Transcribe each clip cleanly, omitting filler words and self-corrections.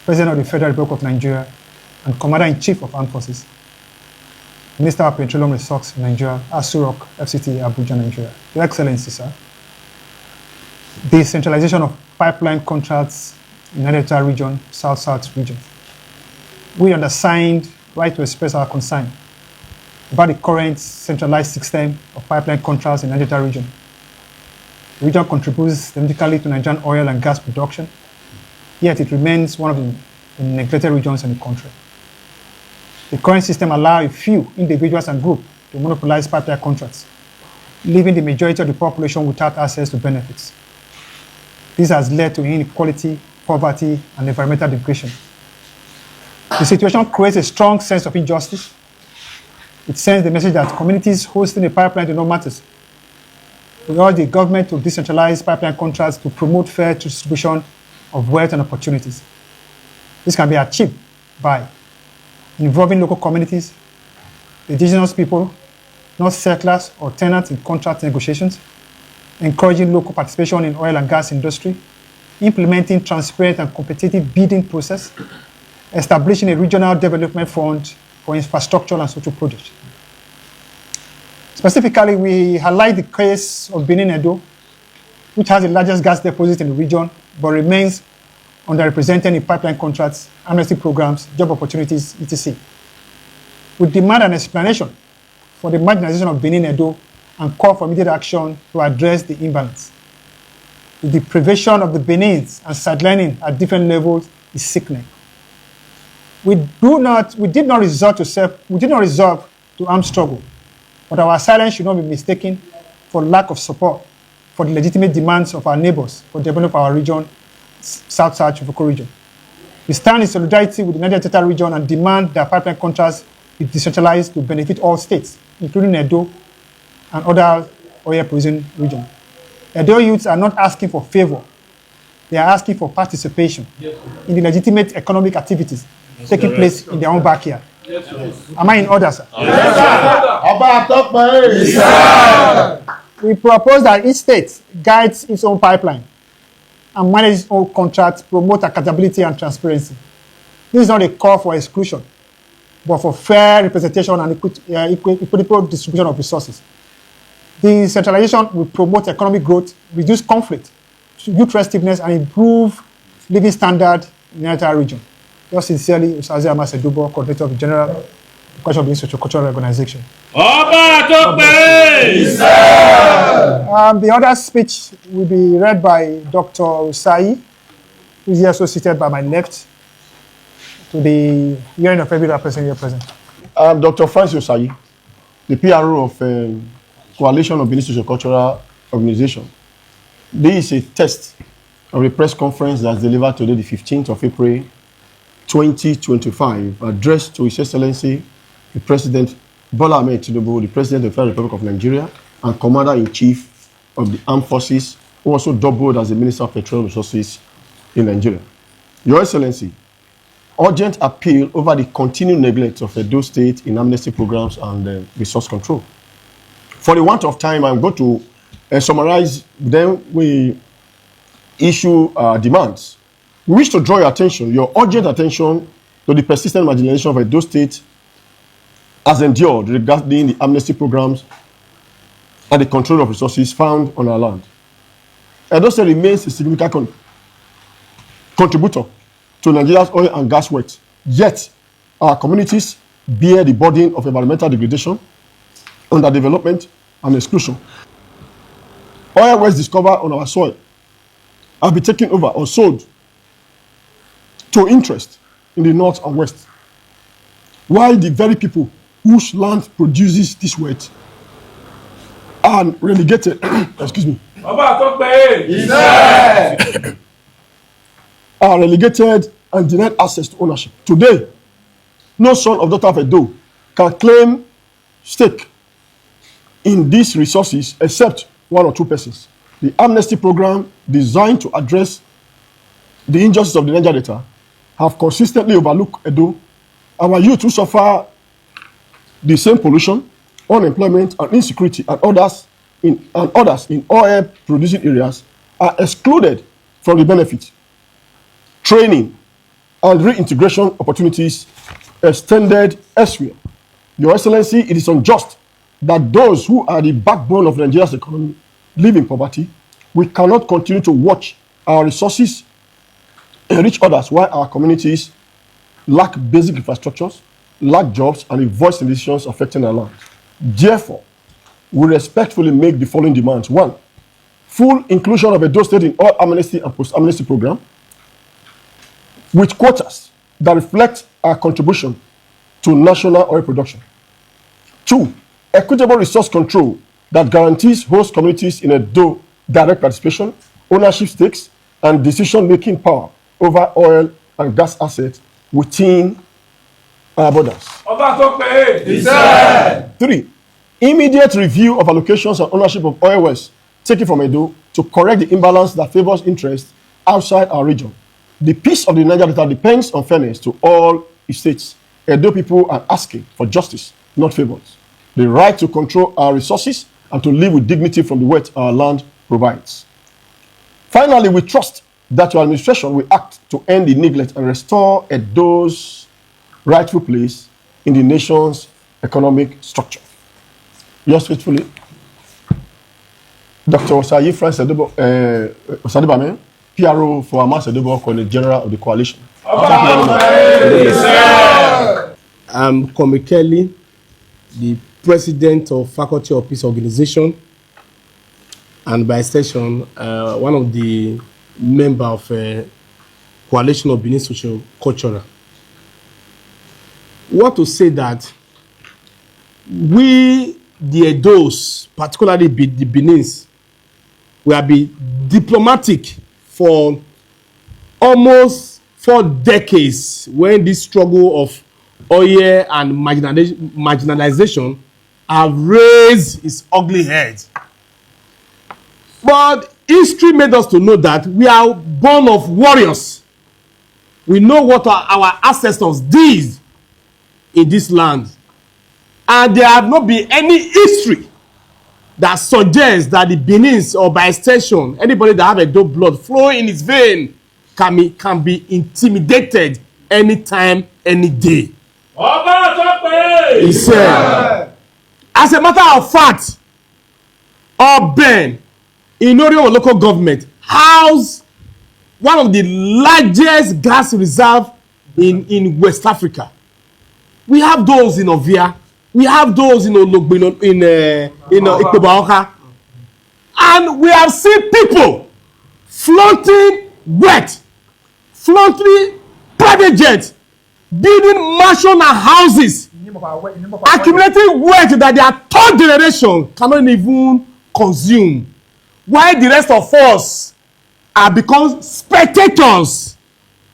President of the Federal Republic of Nigeria and Commander-in-Chief of Armed Forces, Minister of Petroleum Resources in Nigeria, Asurok, FCT, Abuja, Nigeria. Your Excellency, sir, the centralization of pipeline contracts in Niger Delta region, South-South region. We undersigned right to express our concern about the current centralized system of pipeline contracts in Niger Delta region. The region contributes significantly to Nigerian oil and gas production, yet it remains one of the neglected regions in the country. The current system allows a few individuals and groups to monopolize pipeline contracts, leaving the majority of the population without access to benefits. This has led to inequality, poverty, and environmental degradation. The situation creates a strong sense of injustice. It sends the message that communities hosting a pipeline do not matter. We urge the government to decentralize pipeline contracts to promote fair distribution of wealth and opportunities. This can be achieved by involving local communities, indigenous people, not settlers or tenants in contract negotiations, encouraging local participation in oil and gas industry, implementing transparent and competitive bidding process, establishing a regional development fund for infrastructure and social projects. Specifically, we highlight the case of Benin Edo, which has the largest gas deposit in the region, but remains underrepresented in pipeline contracts, amnesty programs, job opportunities, etc. We demand an explanation for the marginalization of Benin Edo and call for immediate action to address the imbalance. The deprivation of the Benins and sidelining at different levels is sickening. We did not resort to armed struggle, but our silence should not be mistaken for lack of support for the legitimate demands of our neighbors for developing our region, South-South region. We stand in solidarity with the Niger Delta region and demand that pipeline contracts be decentralized to benefit all states, including Edo and other oil-producing regions. Edo youths are not asking for favor. They are asking for participation in the legitimate economic activities taking place in their own backyard. Am I in order, sir? Yes, sir. We propose that each state guides its own pipeline and manage its own contracts, promote accountability and transparency. This is not a call for exclusion, but for fair representation and equitable distribution of resources. The centralization will promote economic growth, reduce conflict, youth restiveness, and improve living standard in the entire region. Yours sincerely, Usaze Amasedubo, Coordinator of the General Question of the Socio-Cultural Organization. The other speech will be read by Dr. Usai, who is here associated by my left, to the hearing of every representative here present. I'm Dr. Francis Usai, the PRO of Coalition of Benin Socio-Cultural Organization. This is a test of a press conference that's delivered today, the 15th of April, 2025, addressed to His Excellency, the President Bola Ahmed Tinubu, the President of the Federal Republic of Nigeria, and Commander-in-Chief of the Armed Forces, who also doubled as the Minister of Petroleum Resources in Nigeria. Your Excellency, urgent appeal over the continued neglect of Edo State in amnesty programs and resource control. For the want of time, I'm going to summarize, then we issue demands. We wish to draw your attention, your urgent attention, to the persistent marginalization of Edo State as endured regarding the amnesty programs and the control of resources found on our land. Edo State remains a significant contributor to Nigeria's oil and gas wealth, yet our communities bear the burden of environmental degradation, underdevelopment, and exclusion. Oil wells discovered on our soil have been taken over or sold to interest in the north and west, while the very people whose land produces this wealth are relegated, excuse me, are relegated and denied access to ownership. Today, no son or daughter of Edo can claim stake in these resources except one or two persons. The amnesty program designed to address the injustice of the Niger Delta have consistently overlooked Edo. Our youth who suffer the same pollution, unemployment, and insecurity, and others in oil-producing areas are excluded from the benefit, training, and reintegration opportunities extended elsewhere. Your Excellency, it is unjust that those who are the backbone of Nigeria's economy live in poverty. We cannot continue to watch our resources enrich others while our communities lack basic infrastructures, lack jobs, and a voice in decisions affecting our land. Therefore, we respectfully make the following demands. 1, full inclusion of Edo State in all amnesty and post-amnesty program with quotas that reflect our contribution to national oil production. 2, equitable resource control that guarantees host communities in Edo direct participation, ownership stakes, and decision-making power over oil and gas assets within our borders. 3, immediate review of allocations and ownership of oil wells taken from Edo to correct the imbalance that favors interests outside our region. The peace of the Niger Delta depends on fairness to all states. Edo people are asking for justice, not favors. The right to control our resources and to live with dignity from the wealth our land provides. Finally, we trust that your administration will act to end the neglect and restore Edo's rightful place in the nation's economic structure. Yours faithfully, Dr. Osayi Francis Osadibame, PRO for Amas Edobo, Coordinator General of the Coalition. I'm Komi Kelly, the President of Faculty of Peace Organization, and by extension, one of the members of Coalition of Benin Social Cultural. We want to say that we, the Edos, particularly the Benins, we have been diplomatic for almost 4 decades when this struggle of oil and marginalization have raised its ugly head. But history made us to know that we are born of warriors. We know what our ancestors did in this land. And there have not been any history that suggests that the Benins, or by extension, anybody that have Edo blood flowing in his vein can be intimidated anytime, any day. He said, as a matter of fact, Ben, in Orio local government, house one of the largest gas reserves in West Africa. We have those in Ovia. We have those in Ologbo, in Ikobaoka. And we have seen people flaunting wet, flaunting private jets, building mansions and houses, accumulating wealth that their 3rd generation cannot even consume. While the rest of us are become spectators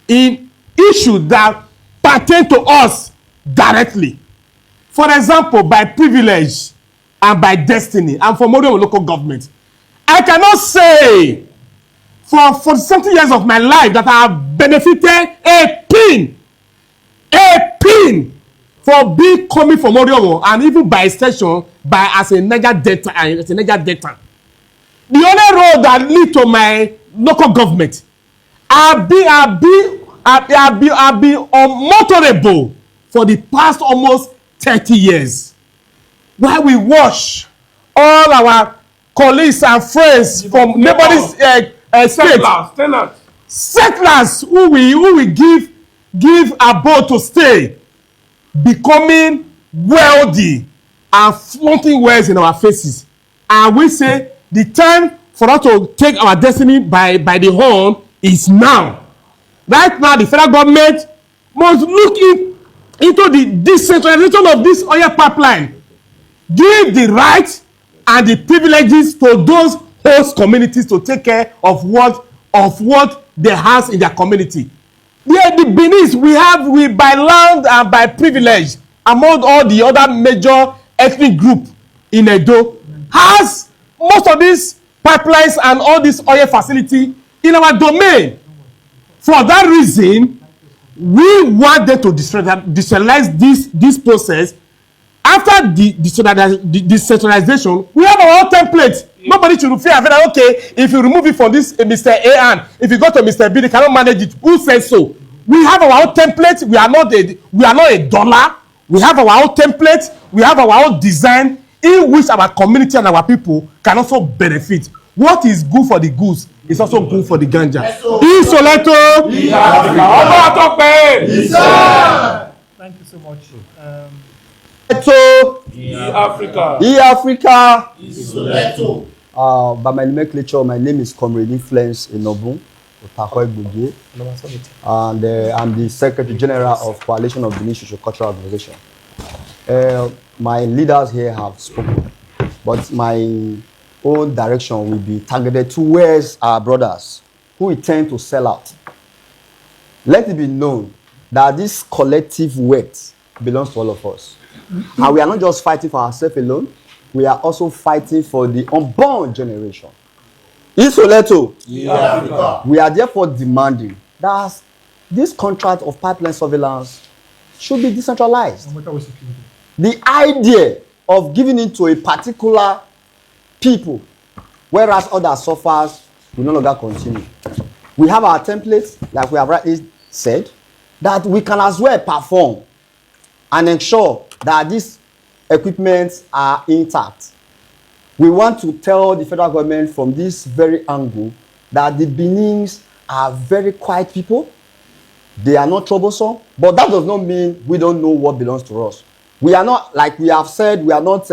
in issues that pertain to us directly. For example, by privilege and by destiny, and for modern local government. I cannot say for 70 years of my life that I have benefited a pin for being coming from Oriomo, and even by extension, as a Niger Delta. The only road that lead to my local government, I've been unmotorable for the past almost 30 years. While we watch all our colleagues and friends from neighboring states, settlers who we give abode to stay, becoming wealthy and flaunting wealth in our faces. And we say the time for us to take our destiny by the horn is now. Right now, the federal government must look into the decentralization of this oil pipeline. Give the rights and the privileges to those host communities to take care of what they have in their community. The Benin, we by land and by privilege among all the other major ethnic groups in Edo, has most of these pipelines and all this oil facility in our domain. For that reason, we want them to decentralize this process. After the decentralization, we have our own template. Nobody should fear that, okay, if you remove it from this Mr. A and if you go to Mr. B, they cannot manage it. Who says so? We have our own template. We are not a dollar. We have our own template. We have our own design in which our community and our people can also benefit. What is good for the goose is also good for the ganja. Isoleto. Thank you so much. Africa. By my nomenclature, my name is Comrade Influence Inobu Otakoy, and I'm the Secretary General of Coalition of Benin Socio-Cultural Organization. My leaders here have spoken, but my own direction will be targeted towards our brothers who intend to sell out. Let it be known that this collective weight belongs to all of us. And we are not just fighting for ourselves alone, we are also fighting for the unborn generation. In Soleto, we are therefore demanding that this contract of pipeline surveillance should be decentralized. The idea of giving it to a particular people, whereas others suffers, will no longer continue. We have our templates, like we have rightly said, that we can as well perform and ensure that these equipments are intact. We want to tell the federal government from this very angle that the Benins are very quiet people. They are not troublesome, but that does not mean we don't know what belongs to us. We are not, like we have said, we are not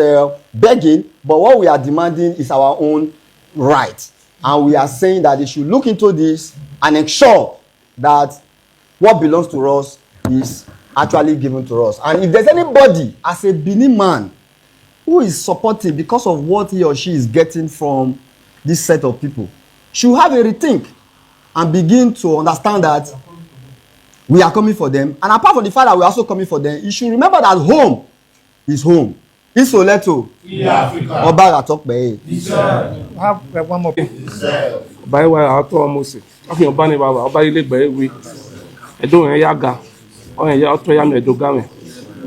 begging, but what we are demanding is our own right. And we are saying that they should look into this and ensure that what belongs to us is actually given to us. And if there's anybody as a Benin man who is supporting because of what he or she is getting from this set of people, should have a rethink and begin to understand that we are coming for them. And apart from the fact that we are also coming for them, you should remember that home is home. Isoleto. Oba Atokbe. Have one more. By way of almost. Okay, Obani Baba, Oba Ilegbe we. Edo Yaga. Oya Otoya no Edogame.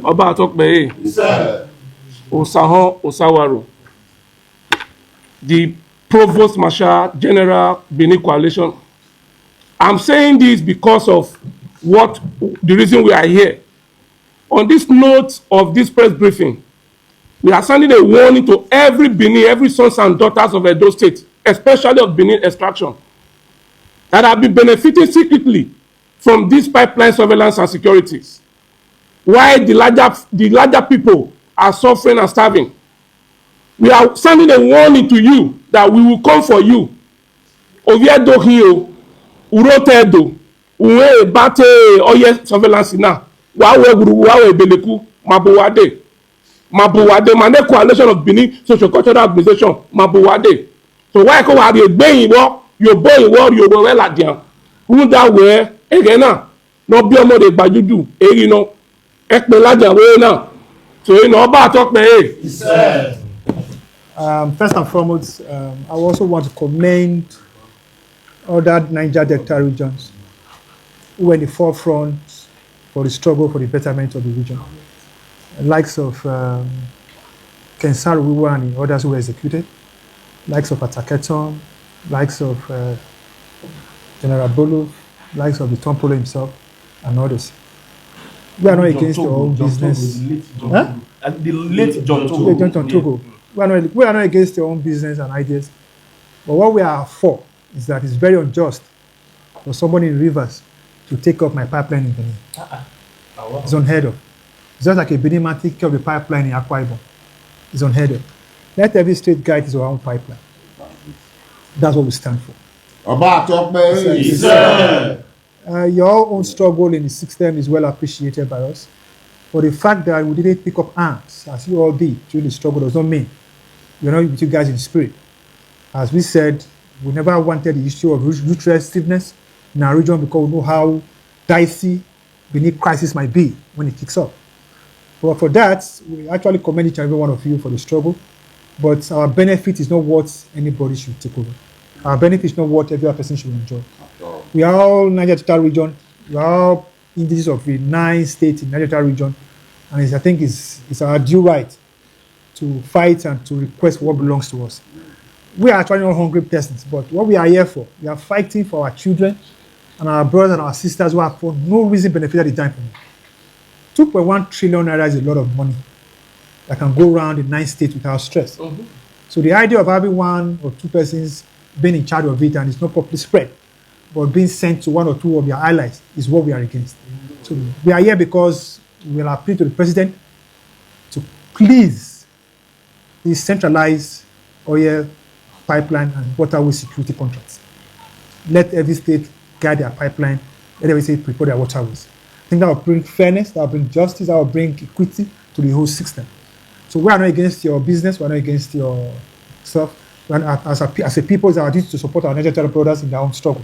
Oba Atokbe. Osaho Osawaro. The Provost Marshal General Benin Coalition. I'm saying this because of the reason we are here. On this note of this press briefing, we are sending a warning to every Benin, every sons and daughters of Edo State, especially of Benin extraction, that have been benefiting secretly from this pipeline surveillance and securities, while the larger people are suffering and starving. We are sending a warning to you that we will come for you. Oviedo Hill, Urotedo, Uwe Bate Oye surveillance now. Wawe Guru, Wawe Beleku, Mabuwade. Mabuwade, Mane Coalition of Benin Socio-Cultural Organization, Mabuwade. So why come out your boy, your well at them? Who that way, again now? No be more the Bajudu, you know, Ekmelaja way now. So you know about talk me. First and foremost, I also want to commend other Niger Delta regions who were in the forefront for the struggle for the betterment of the region. The likes of Kensaru Wiwa and others who were executed, likes of Ataketon, likes of General Bolo, likes of the Tompolo himself, and others. We are not against your own business. The late John Togo. We are not against your own business and ideas. But what we are for is that it's very unjust for somebody in Rivers to take up my pipeline in Benin. It's unheard of. It's just like a Benin man take care of the pipeline in Akwa Ibom. It's unheard of. Let every state guide his own pipeline. That's what we stand for. Your own struggle in the system is well appreciated by us. But the fact that we didn't pick up arms, as you all did during the struggle, does not mean we're not with you guys in spirit. As we said, we never wanted the issue of root restiveness in our region because we know how dicey Benin crisis might be when it kicks off. But for that, we actually commend each and every one of you for the struggle. but our benefit is not what anybody should take over. Our benefit is not what every other person should enjoy. We are all Niger Delta region. We are all indigenous of the 9 states in Niger Delta region, and I think it's our due right to fight and to request what belongs to us. We are actually not hungry persons, but what we are here for, we are fighting for our children and our brothers and our sisters who have for no reason benefited the time from it. 2.1 trillion naira is a lot of money that can go around in 9 states without stress. So the idea of having 1 or 2 persons being in charge of it and it's not properly spread, but being sent to 1 or 2 of their allies is what we are against. So we are here because we will appeal to the president to please decentralize oil pipeline and waterway security contracts. Let every state guide their pipeline, let every state prepare their waterways. I think that will bring fairness, that will bring justice, that will bring equity to the whole system. So we are not against your business, we are not against your stuff. As a people, it's our duty to support our Niger Delta brothers in their own struggle.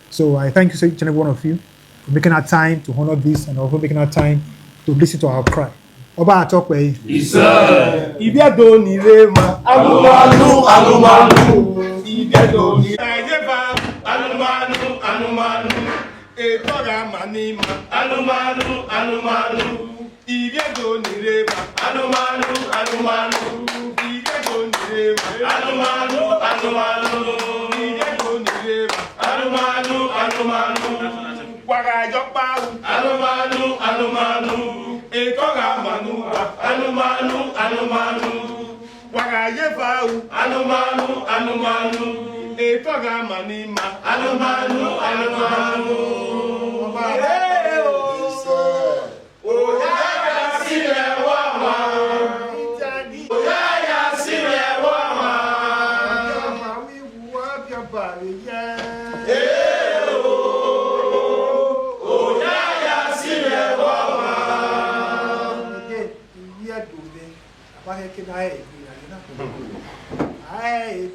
So I thank you, each and every one of you, for making our time to honor this and also making our time to listen to our cry. Oba Atokwe. Isa. Ibiedo ni rema. Alumanu, alumanu. Ibiedo ni rema. Alumanu, alumanu. Etora manima. Alumanu, alumanu. Ibiedo ni rema. Alumanu, alumanu. Ibiedo ni rema. Alumanu, alumanu. Ibiedo ni rema. Alumanu, alumanu. Wagajo paru. Alumanu, alumanu. Etora manuwa, alumanu, alumanu. Wagaye fau, alumanu, alumanu. Etora manima, alumanu, alumanu. Oyaya sile wama, oyaya sile wama. Mami buwa bari ye. I